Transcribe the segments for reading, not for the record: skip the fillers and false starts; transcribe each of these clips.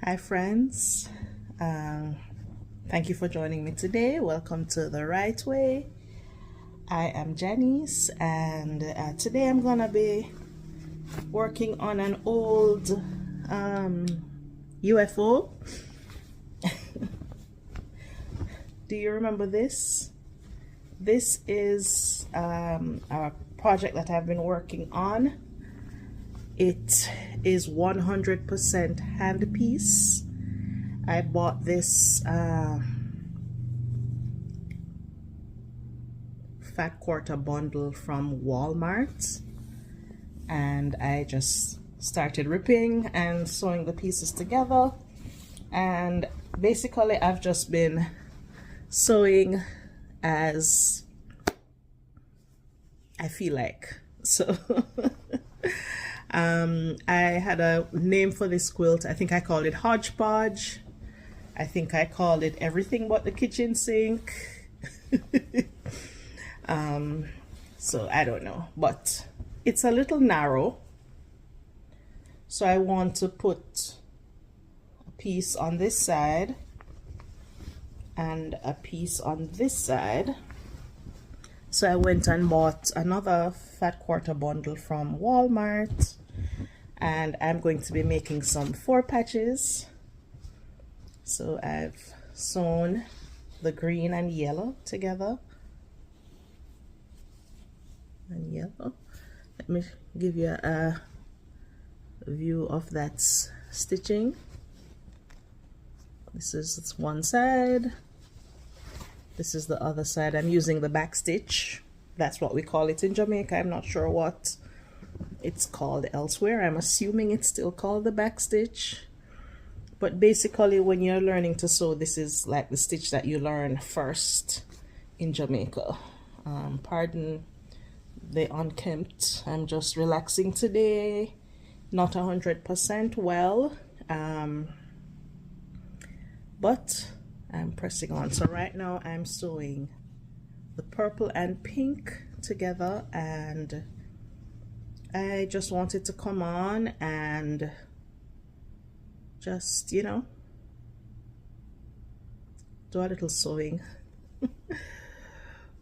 Hi friends, thank you for joining me today. Welcome to the Right Way. I am Janice, and today I'm gonna be working on an old UFO. Do you remember this? This is a project that I've been working on. It is 100% hand piece. I bought this fat quarter bundle from Walmart, and I just started ripping and sewing the pieces together. And basically I've just been sewing as I feel like. So I had a name for this quilt. I think I called it Hodgepodge. I think I called it Everything But the Kitchen Sink. So I don't know, but it's a little narrow. So I want to put a piece on this side and a piece on this side. So I went and bought another fat quarter bundle from Walmart, and I'm going to be making some 4 patches. So I've sewn the green and yellow together. And yellow. Let me give you a view of that stitching. This is one side. This is the other side. I'm using the back stitch. That's what we call it in Jamaica. I'm not sure what it's called elsewhere. I'm assuming it's still called the back stitch. But basically, when you're learning to sew, this is like the stitch that you learn first in Jamaica. Pardon the unkempt. I'm just relaxing today. Not 100% well. But I'm pressing on. So right now I'm sewing the purple and pink together, and I just want it to come on and just, you know, do a little sewing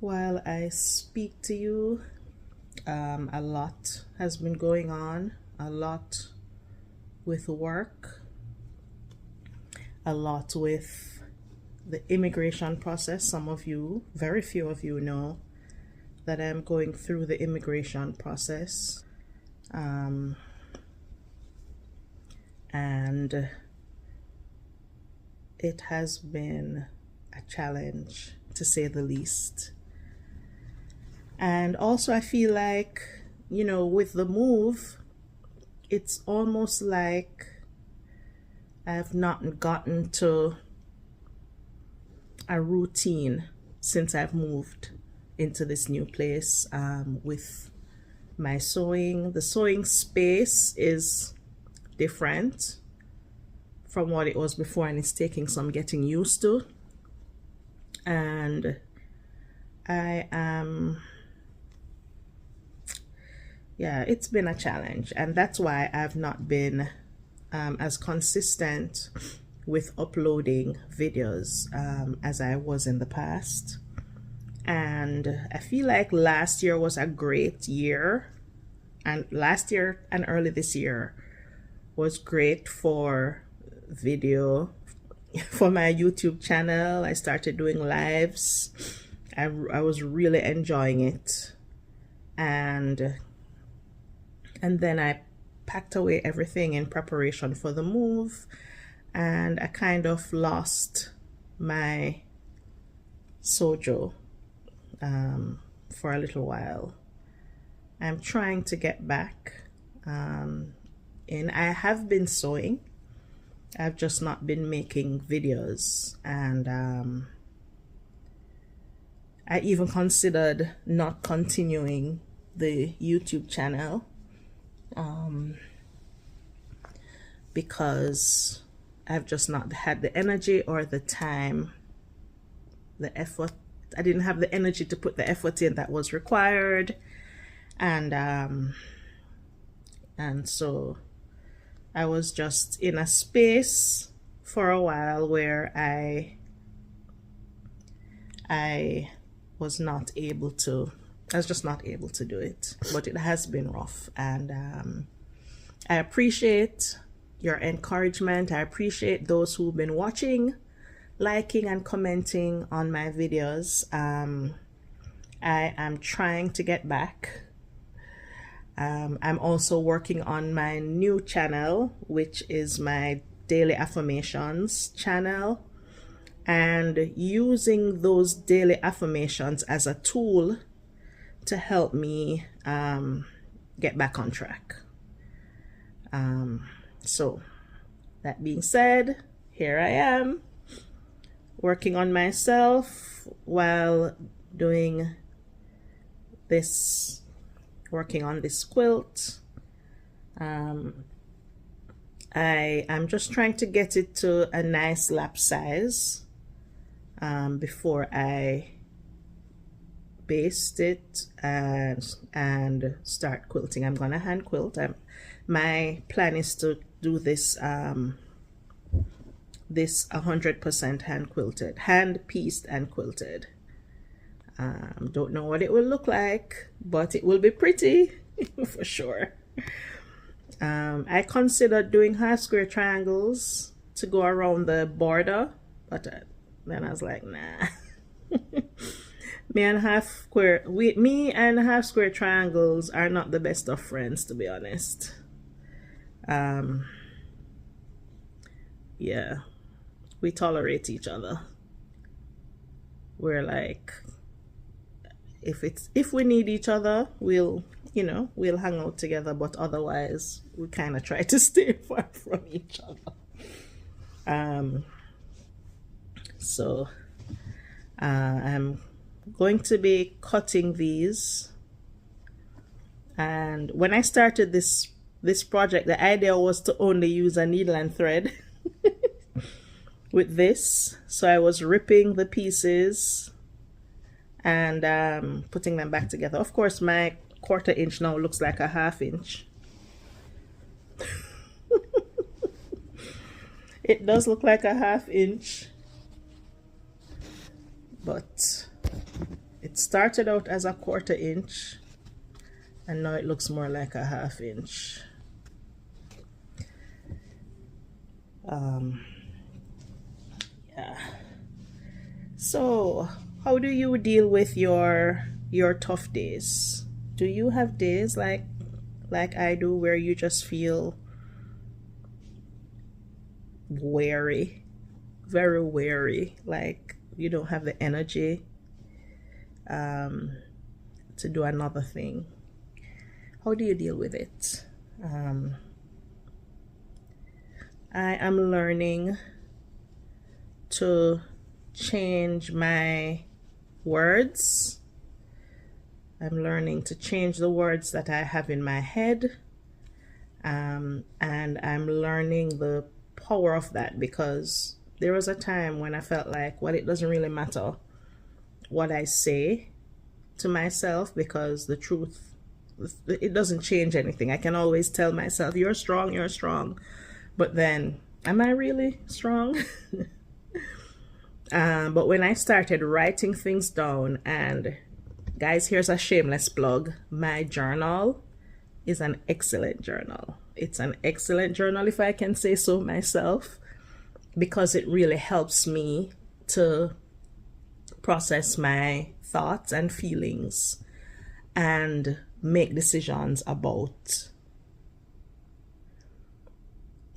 while I speak to you. A lot has been going on, a lot with work, a lot with the immigration process. Some of you, very few of you, know that I'm going through the immigration process, and it has been a challenge, to say the least. And also I feel like, you know, with the move, it's almost like I've not gotten to a routine since I've moved into this new place with my sewing. The sewing space is different from what it was before, and it's taking some getting used to. And I am, yeah, it's been a challenge, and that's why I've not been as consistent with uploading videos as I was in the past. And I feel like last year was a great year, and last year and early this year was great for video, for my YouTube channel. I started doing lives. I was really enjoying it, and then I packed away everything in preparation for the move, and I kind of lost my sojo for a little while. I'm trying to get back in. I have been sewing. I've just not been making videos, and I even considered not continuing the YouTube channel because I've just not had the energy or the time, the effort. I didn't have the energy to put the effort in that was required, and so I was just in a space for a while where I was not able to, I was just not able to do it, but it has been rough. And I appreciate your encouragement. I appreciate those who've been watching, liking and commenting on my videos. I am trying to get back. I'm also working on my new channel, which is my daily affirmations channel, and using those daily affirmations as a tool to help me get back on track. So that being said, here I am working on myself while doing this, working on this quilt. I am just trying to get it to a nice lap size before I baste it and start quilting. I'm gonna hand quilt. My plan is to do this this 100% hand quilted, hand pieced and quilted. Don't know what it will look like, but it will be pretty for sure. I considered doing half square triangles to go around the border, but then I was like, nah. Me and half square triangles are not the best of friends, to be honest. Yeah, we tolerate each other. We're like, if we need each other, we'll hang out together, but otherwise we kind of try to stay far from each other. So I'm going to be cutting these, and when I started this project, the idea was to only use a needle and thread with this. So I was ripping the pieces and putting them back together. Of course, my 1/4 inch now looks like a 1/2 inch. It does look like a 1/2 inch, but it started out as a 1/4 inch and now it looks more like a 1/2 inch. Yeah. So how do you deal with your tough days? Do you have days like I do where you just feel weary, very weary, like you don't have the energy to do another thing? How do you deal with it? I am learning to change my words. I'm learning to change the words that I have in my head, and I'm learning the power of that, because there was a time when I felt like, well, it doesn't really matter what I say to myself, because the truth, it doesn't change anything. I can always tell myself, you're strong, you're strong, but then am I really strong? But when I started writing things down, and guys, here's a shameless plug, my journal is an excellent journal. It's an excellent journal, if I can say so myself, because it really helps me to process my thoughts and feelings and make decisions about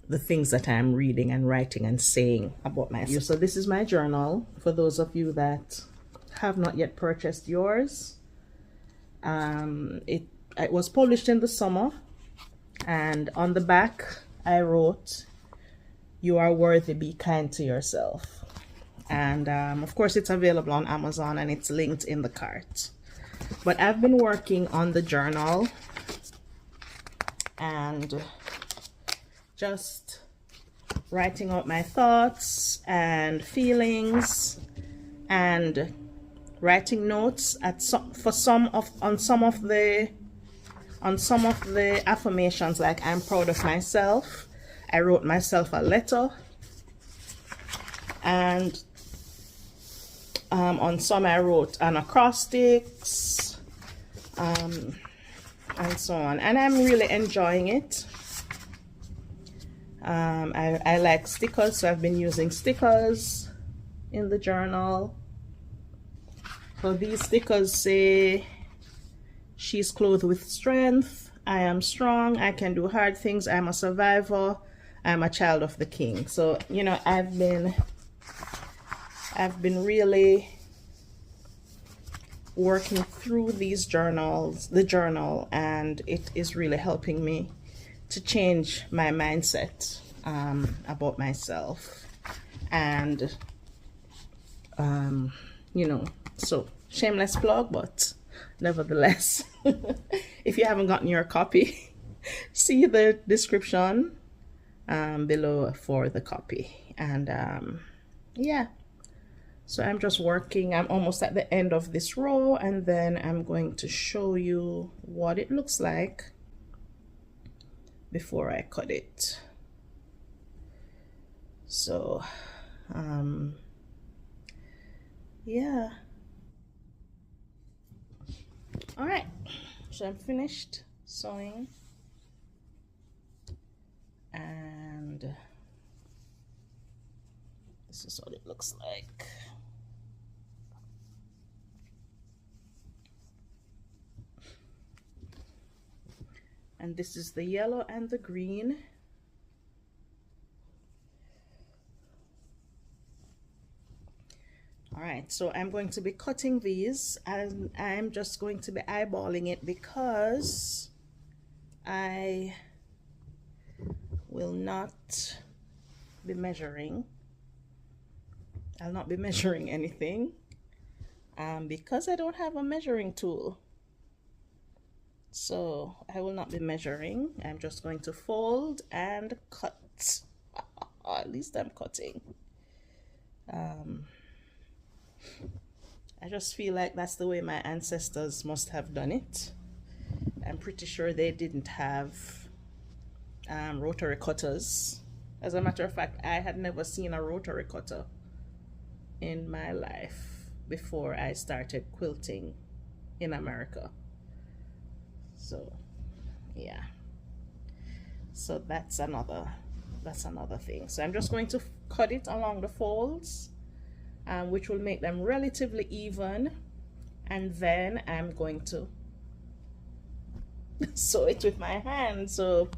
the things that I'm reading and writing and saying about myself. So this is my journal for those of you that have not yet purchased yours. It was published in the summer, and on the back I wrote, "You are worthy, be kind to yourself." And of course it's available on Amazon and it's linked in the cart. But I've been working on the journal and just writing out my thoughts and feelings and writing notes on some of the affirmations, like I'm proud of myself. I wrote myself a letter And on some I wrote on acrostics, and so on, and I'm really enjoying it. I like stickers, so I've been using stickers in the journal. So these stickers say, she's clothed with strength, I am strong, I can do hard things, I'm a survivor, I'm a child of the king. So, you know, I've been really working through these journals, the journal, and it is really helping me to change my mindset about myself. And you know, so shameless plug, but nevertheless, if you haven't gotten your copy, see the description below for the copy. And yeah, so I'm just working. I'm almost at the end of this row, and then I'm going to show you what it looks like before I cut it. So yeah, all right, so I'm finished sewing, and this is what it looks like. And this is the yellow and the green. All right, so I'm going to be cutting these, and I'm just going to be eyeballing it because I will not be measuring. I'll not be measuring anything because I don't have a measuring tool. So I will not be measuring. I'm just going to fold and cut. At least I'm cutting. I just feel like that's the way my ancestors must have done it. I'm pretty sure they didn't have rotary cutters. As a matter of fact, I had never seen a rotary cutter in my life before I started quilting in America. So yeah, so that's another thing. So I'm just going to cut it along the folds, which will make them relatively even, and then I'm going to sew it with my hand. So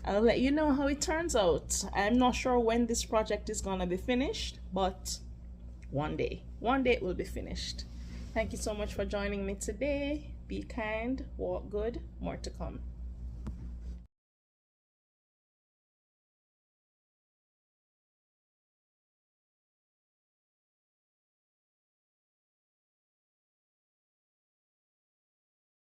I'll let you know how it turns out. I'm not sure when this project is gonna be finished, but one day it will be finished. Thank you so much for joining me today. Be kind, walk good, more to come.